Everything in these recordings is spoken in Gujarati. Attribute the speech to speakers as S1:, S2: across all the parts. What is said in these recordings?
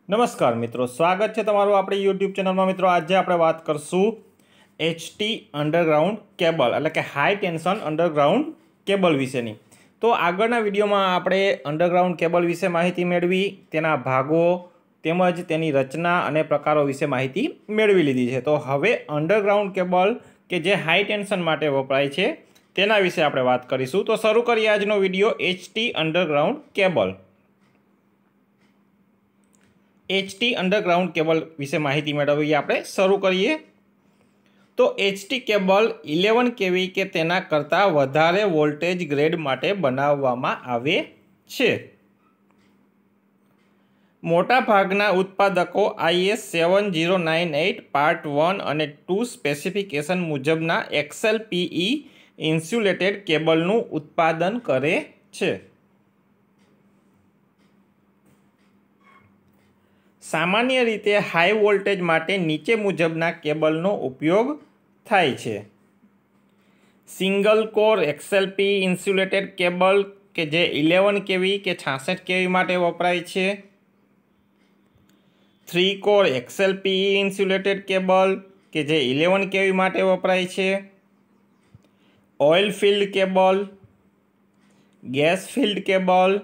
S1: નમસ્કાર મિત્રો, સ્વાગત છે તમારું આપણી યુટ્યુબ ચેનલમાં। મિત્રો, આજે આપણે વાત કરશું HT અંડરગ્રાઉન્ડ કેબલ એટલે કે હાઈ ટેન્શન અંડરગ્રાઉન્ડ કેબલ વિશેની। તો આગળના વિડીયોમાં આપણે અંડરગ્રાઉન્ડ કેબલ વિશે માહિતી મેળવી, તેના ભાગો તેમજ તેની રચના અને પ્રકારો વિશે માહિતી મેળવી લીધી છે। તો હવે અંડરગ્રાઉન્ડ કેબલ કે જે હાઈ ટેન્શન માટે વપરાય છે તેના વિશે આપણે વાત કરીશું। તો શરૂ કરીએ આજનો video HT underground cable. HT underground cable વિશે માહિતી મેળવીએ આપણે શરૂ કરીએ તો HT કેબલ 11 kV કે તેના કરતાં વધારે વોલ્ટેજ ગ્રેડ માટે બનાવવામાં આવે છે। મોટા ભાગના ઉત્પાદકો IS 7098 પાર્ટ 1 અને 2 સ્પેસિફિકેશન મુજબના XLPE ઇન્સ્યુલેટેડ કેબલનું ઉત્પાદન કરે છે। સામાન્ય રીતે હાઈ વોલ્ટેજ માટે નીચે મુજબના કેબલનો ઉપયોગ થાય છે। Single core XLPE insulated cable કે જે 11 kV કે 66 kV માટે વપરાય છે। 3 કોર XLPE ઇન્સ્યુલેટેડ કેબલ કે જે 11 kV માટે વપરાય છે। Oil field cable, gas field cable.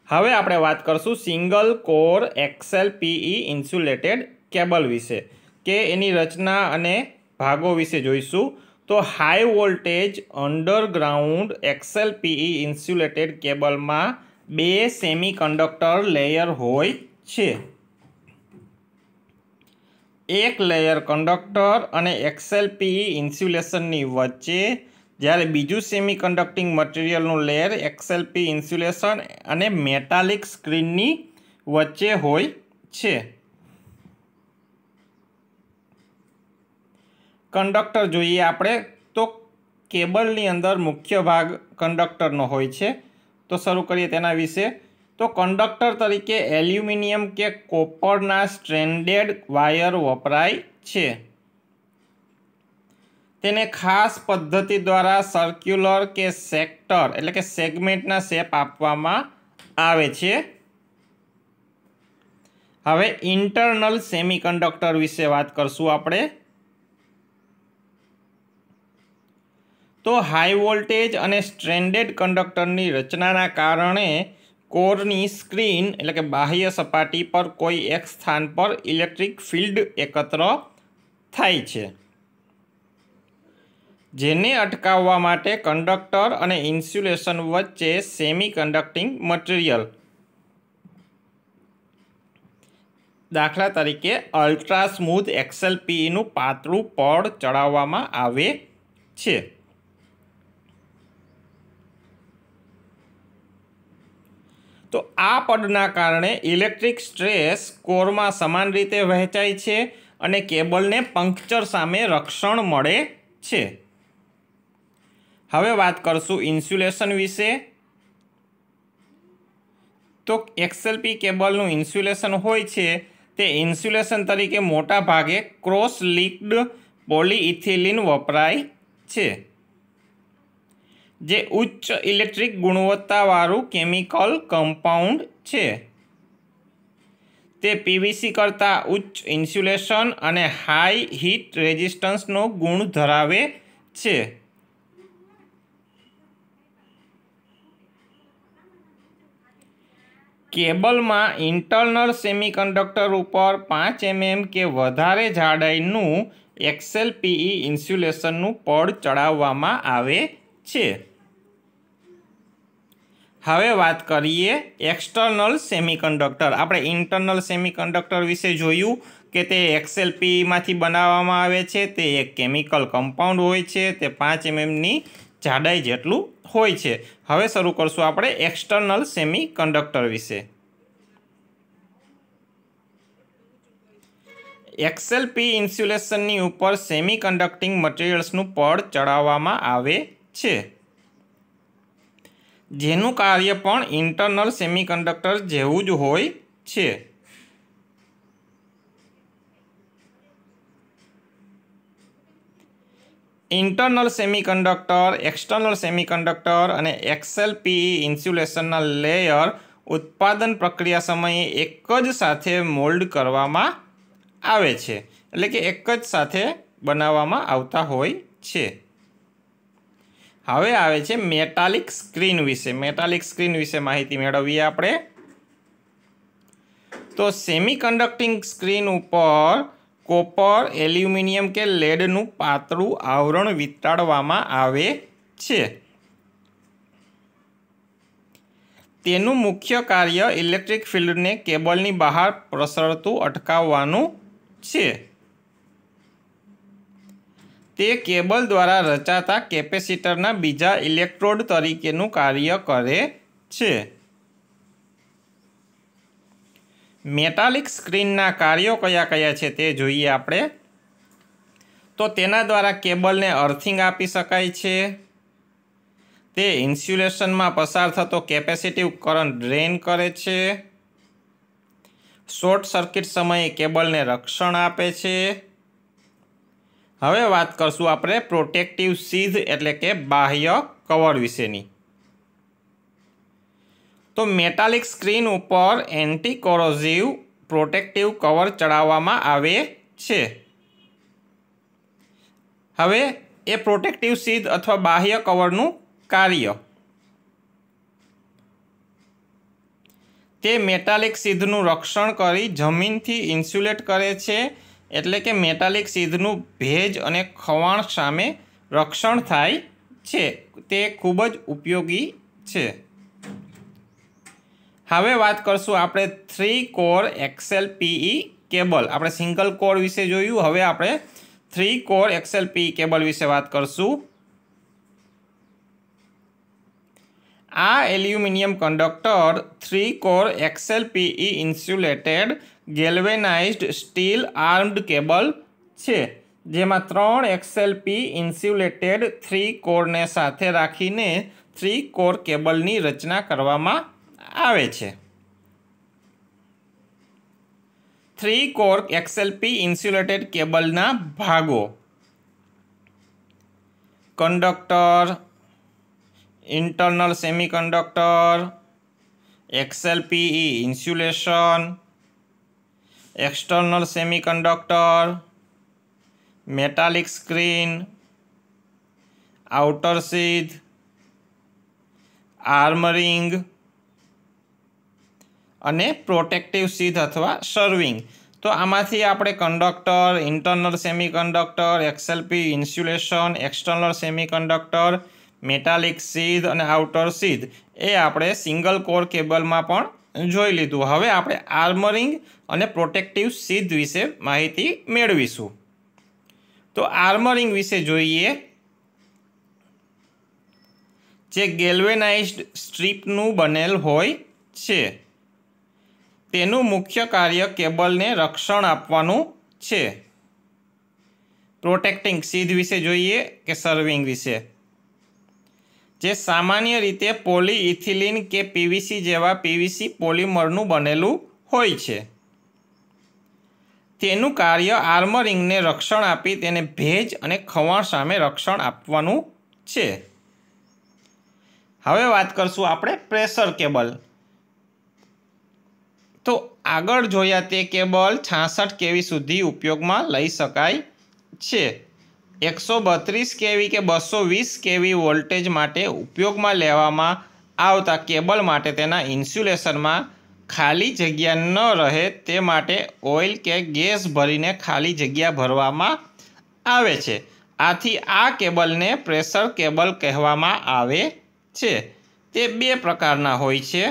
S1: હવે આપણે વાત કરશું single core XLPE insulated cable વિશે કે એની રચના અને ભાગો વિશે જોઈશું। તો high voltage underground XLPE insulated કેબલમાં બે સેમિકન્ડક્ટર લેયર હોય છે। એક લેયર કંડક્ટર અને XLPE ઇન્સ્યુલેશનની વચ્ચે, જ્યારે બીજું સેમિકન્ડક્ટિંગ મટીરિયલનું લેયર XLPE ઇન્સ્યુલેશન અને મેટાલિક સ્ક્રીનની વચ્ચે હોય છે। કંડક્ટર જોઈએ આપણે તો કેબલની અંદર મુખ્ય ભાગ કંડક્ટરનો હોય છે। તો શરૂ કરીએ તેના વિશે। તો કંડક્ટર તરીકે એલ્યુમિનિયમ કે કોપરના સ્ટ્રેન્ડેડ વાયર વપરાય છે। તેને ખાસ પદ્ધતિ દ્વારા સર્ક્યુલર કે સેક્ટર એટલે કે સેગમેન્ટના શેપ આપવામાં આવે છે। હવે ઇન્ટરનલ સેમિકન્ડક્ટર વિશે વાત કરશું આપણે। તો હાઈ વોલ્ટેજ અને સ્ટ્રેન્ડેડ કંડક્ટરની રચનાના કારણે કોરની સ્ક્રીન એટલે કે બાહ્ય સપાટી પર કોઈ એક સ્થાન પર ઇલેક્ટ્રિક ફિલ્ડ એકત્ર થાય છે, જેને અટકાવવા માટે કંડક્ટર અને ઇન્સ્યુલેશન વચ્ચે સેમિકન્ડક્ટિંગ મટીરિયલ, દાખલા તરીકે અલ્ટ્રા સ્મૂથ XLPEનું પાતળું પડ ચડાવવામાં આવે છે। તો આ પડના કારણે ઇલેક્ટ્રિક સ્ટ્રેસ કોરમાં સમાન રીતે વહેંચાય છે અને કેબલને પંક્ચર સામે રક્ષણ મળે છે। હવે વાત કરશું ઇન્સ્યુલેશન વિશે। તો XLPE કેબલનું ઇન્સ્યુલેશન હોય છે તે ઇન્સ્યુલેશન તરીકે મોટા ભાગે ક્રોસ લિંક્ડ પોલીઇથિલિન વપરાય છે, જે ઉચ્ચ ઇલેક્ટ્રિક ગુણવત્તાવાળું કેમિકલ કમ્પાઉન્ડ છે। તે PVC કરતાં ઉચ્ચ ઇન્સ્યુલેશન અને હાઈ હીટ રેઝિસ્ટન્સનો ગુણ ધરાવે છે। કેબલમાં ઇન્ટરનલ સેમિકન્ડક્ટર ઉપર 5 mm કે વધારે જાડાઈનું XLPE ઇન્સ્યુલેશનનું પડ ચડાવવામાં આવે છે। હવે વાત કરીએ એક્સટર્નલ સેમિકન્ડક્ટર। આપણે ઇન્ટરનલ સેમિકન્ડક્ટર વિશે જોયું કે તે XLPEમાંથી બનાવવામાં આવે છે। તે એક કેમિકલ કમ્પાઉન્ડ હોય છે, તે 5 mmની જાડાઈ જેટલું હોય છે। હવે શરૂ કરશું આપણે એક્સટર્નલ સેમિકન્ડક્ટર વિશે। XLPE ઇન્સ્યુલેશનની ઉપર સેમિકન્ડક્ટિંગ મટીરિયલ્સનું પડ ચડાવવામાં આવે છે, જેનું કાર્ય પણ ઇન્ટરનલ સેમિકન્ડક્ટર જેવું જ હોય છે। ઇન્ટરનલ સેમિકન્ડક્ટર, એક્સટર્નલ સેમિકન્ડક્ટર અને XLPE ઇન્સ્યુલેશનના લેયર उत्पादन प्रक्रिया समये एक ज साथे मोल्ड करवामां आवे छे, एटले के एक ज साथे बनाववामां आवता होय छे। हवे आवे छे मेटालिक स्क्रीन विषे। मेटालिक स्क्रीन विषे माहिती मेळवीए आपणे। तो सेमीकंडक्टिंग स्क्रीन उपर कोपर, एल्युमिनियम के लेडनुं पातळुं आवरण वींटाळवामां आवे छे। तेनुं मुख्य कार्य इलेक्ट्रिक फील्डने केबलनी बहार प्रसरतुं अटकाववानुं छे। ते केबल द्वारा रचाता केपेसिटरना बीजा इलेक्ट्रोड तरीकेनुं कार्य करे छे। मेटालिक स्क्रीनना कार्यो कया कया छे ते जोईए आपणे। तो तेना द्वारा केबलने अर्थिंग आपी शकाय छे। ते इन्स्युलेशनमां पसार थतो केपेसिटिव करंट ड्रेन करे छे। शॉर्ट सर्किट समये केबलने रक्षण आपे छे। हवे वात करशुं आपणे प्रोटेक्टिव शीथ एटले के बाह्य कवर विशेनी। तो मेटालिक स्क्रीन उपर एंटी कोरोसिव प्रोटेक्टिव कवर चढ़ाववामां आवे छे। हवे ए प्रोटेक्टिव शीथ अथवा बाह्य कवरनुं कार्य, ते मेटालिक शीथनुं रक्षण करी जमीनथी इन्स्युलेट करे छे, एटले के मेटालिक शीथनुं भेज अने खवाण सामे रक्षण थाय छे। ते खूब ज उपयोगी छे। हवे बात करशुं आपणे 3 कोर XLPE केबल। आपणे सिंगल कोर विषे जोयुं, हवे आपणे 3 कोर XLPE केबल विषे बात करशुं। आ aluminium conductor 3 core XLPE insulated galvanised steel armoured cable छे, जेमां 3 XLPE इन्स्युलेटेड 3 कोर ने साथे राखीने 3 कोर केबलनी रचना करवामां आवे छे। 3 कोर XLPE इन्स्युलेटेड केबलना भागो conductor, internal semiconductor, XLPE इन्स्युलेशन, external semiconductor, metallic screen, outer sheath, armouring अने प्रोटेक्टिव शीथ अथवा सर्विंग। तो आमांथी आपणे conductor, internal semiconductor, XLPE इन्स्युलेशन, external semiconductor, metallic sheath अने आउटर शीथ ए आपणे सिंगल कोर केबलमां पण जोई लीधुं। हवे आपणे आर्मरिंग अने प्रोटेक्टिव शीथ विषे माहिती मेळवीशुं। तो आर्मरिंग विषे जोईए। जे गेल्वेनाइज्ड स्ट्रीपनुं बनेल होय छे। तेनुं मुख्य कार्य केबलने रक्षण आपवानुं छे। प्रोटेक्टिंग शीथ विषे जोईए के सर्विंग विषे। जे सामान्य रीते पॉलीइथिलीन के पीवीसी जेवा पीवीसी पॉलीमरनुं बनेलुं होय छे। तेनुं कार्य आर्मरिंगने रक्षण आपी तेने भेज अने खवाण सामे रक्षण आपवानुं छे। हवे वात करशुं आपणे प्रेशर केबल। तो आगळ जोया ते केबल 66 केवी सुधी उपयोगमां लई शकाय छे। 132 केवी के 220 केवी वोल्टेज माटे उपयोगमां लेवामां आवता केबल माटे तेना इन्स्युलेशनमां खाली जग्या न रहे ते माटे ऑइल के गैस भरीने खाली जग्या भरवामां आवे छे। आथी आ केबलने प्रेशर केबल कहेवामां आवे छे। ते 2 प्रकारना होय छे,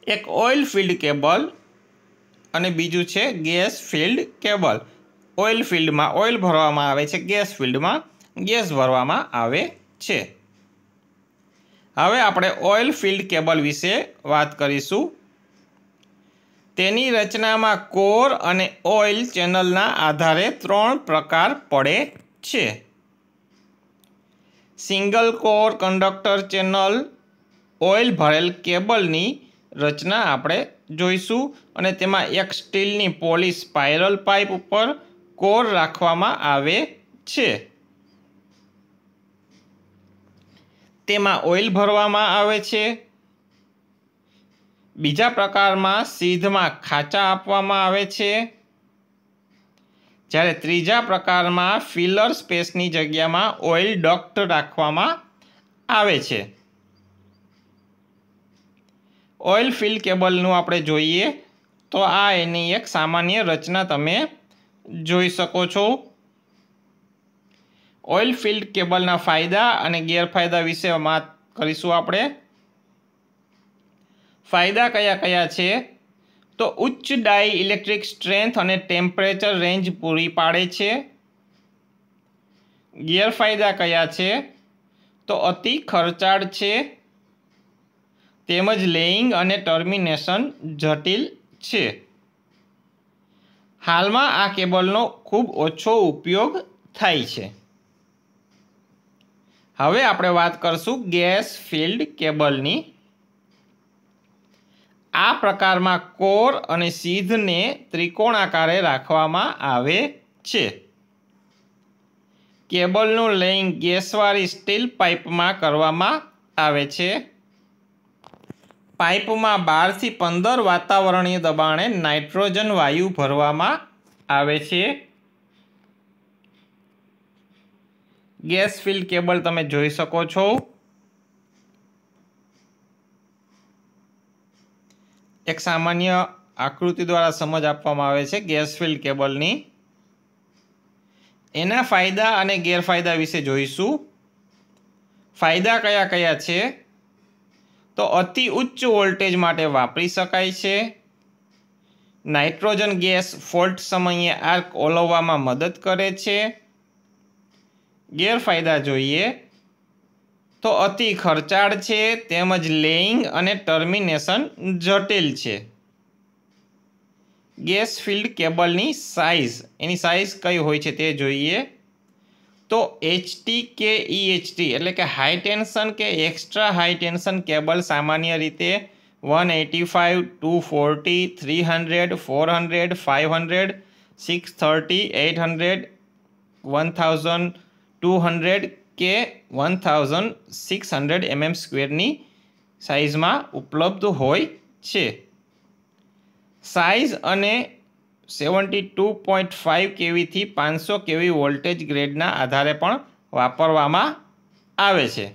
S1: एक ऑइल फील्ड केबल अने बीजू छे gas field cable. Oil field में ऑइल भरवामां आवे छे, गैस फील्ड में गैस भरवामां आवे छे। हवे आपणे ऑइल फील्ड केबल विषे वात करीशुं। तेनी रचनामां कोर अने ऑइल चेनलना आधारे 3 प्रकार पड़े छे। Single core conductor channel oil भरेल केबलनी रचना आपणे जोईशुं अने तेमां एक स्टीलनी पॉली स्पाइरल पाइप उपर कोर राखवामां आवे छे। तेमां ऑइल भरवामां आवे छे। બીજા પ્રકારમાં સીધમાં ખાંચા આપવામાં આવે છે, જ્યારે ત્રીજા પ્રકારમાં ફિલર સ્પેસની જગ્યામાં ઓઇલ ડક્ટ રાખવામાં આવે છે। ઓઇલ ફિલ્ડ કેબલનું આપણે જોઈએ તો આ એની એક સામાન્ય રચના તમે જોઈ શકો છો। ઓઇલ ફિલ્ડ કેબલના ફાયદા અને ગેરફાયદા વિશે વાત કરીશું આપણે। ફાયદા કયા કયા છે તો ઉચ્ચ ડાઈ ઇલેક્ટ્રિક સ્ટ્રેન્થ અને ટેમ્પરેચર રેન્જ પૂરી પાડે છે। ગેરફાયદા કયા છે તો અતિ ખર્ચાળ છે, તેમજ લેઇંગ અને ટર્મિનેશન જટિલ છે। હાલમાં આ કેબલનો ખૂબ ઓછો ઉપયોગ થાય છે। હવે આપણે વાત કરશું ગેસ ફિલ્ડ કેબલની। આ પ્રકારમાં કોર અને સીધને ત્રિકોણાકારે રાખવામાં આવે છે। કેબલનું લેઇંગ ગેસવાળી સ્ટીલ પાઇપમાં કરવામાં આવે છે। પાઇપમાં 12 થી 15 વાતાવરણીય દબાણે નાઇટ્રોજન વાયુ ભરવામાં આવે છે। ગેસ ફિલ્ડ કેબલ તમે જોઈ શકો છો। એક સામાન્ય આકૃતિ દ્વારા સમજ આપવામાં આવે છે ગેસ ફિલ્ડ કેબલની। એના ફાયદા અને ગેરફાયદા વિશે જોઈશું। ફાયદા કયા કયા છે તો અતિ ઉચ્ચ વોલ્ટેજ માટે વાપરી શકાય છે, નાઇટ્રોજન ગેસ ફોલ્ટ સમયે આર્ક ઓલવવામાં મદદ કરે છે। ગેરફાયદા જોઈએ તો અતિ ખર્ચાળ છે, તેમજ લેઇંગ અને ટર્મિનેશન જટિલ છે। ગેસ ફિલ્ડ કેબલની સાઇઝ, એની સાઇઝ કઈ હોય છે તે જોઈએ તો HT કે EHT એટલે કે હાઈ ટેન્શન કે એક્સ્ટ્રા હાઈ ટેન્શન કેબલ સામાન્ય રીતે 185, 240, 300, 400, 500, 630, 800, 1200 કે 1600 mm² ની સાઇઝમાં ઉપલબ્ધ હોય છે। સાઇઝ અને 72.5 kV થી 500 kV વોલ્ટેજ ગ્રેડના આધારે પણ વાપરવામાં આવે છે।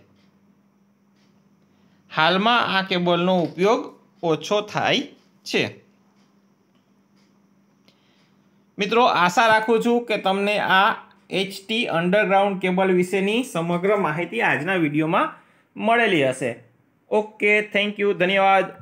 S1: હાલમાં આ કેબલનો ઉપયોગ ઓછો થાય છે। મિત્રો, આશા રાખું છું કે તમને આ HT અંડરગ્રાઉન્ડ કેબલ વિશેની સમગ્ર માહિતી આજના વિડીયોમાં મળેલી હશે। ઓકે, થેન્ક યુ, ધન્યવાદ।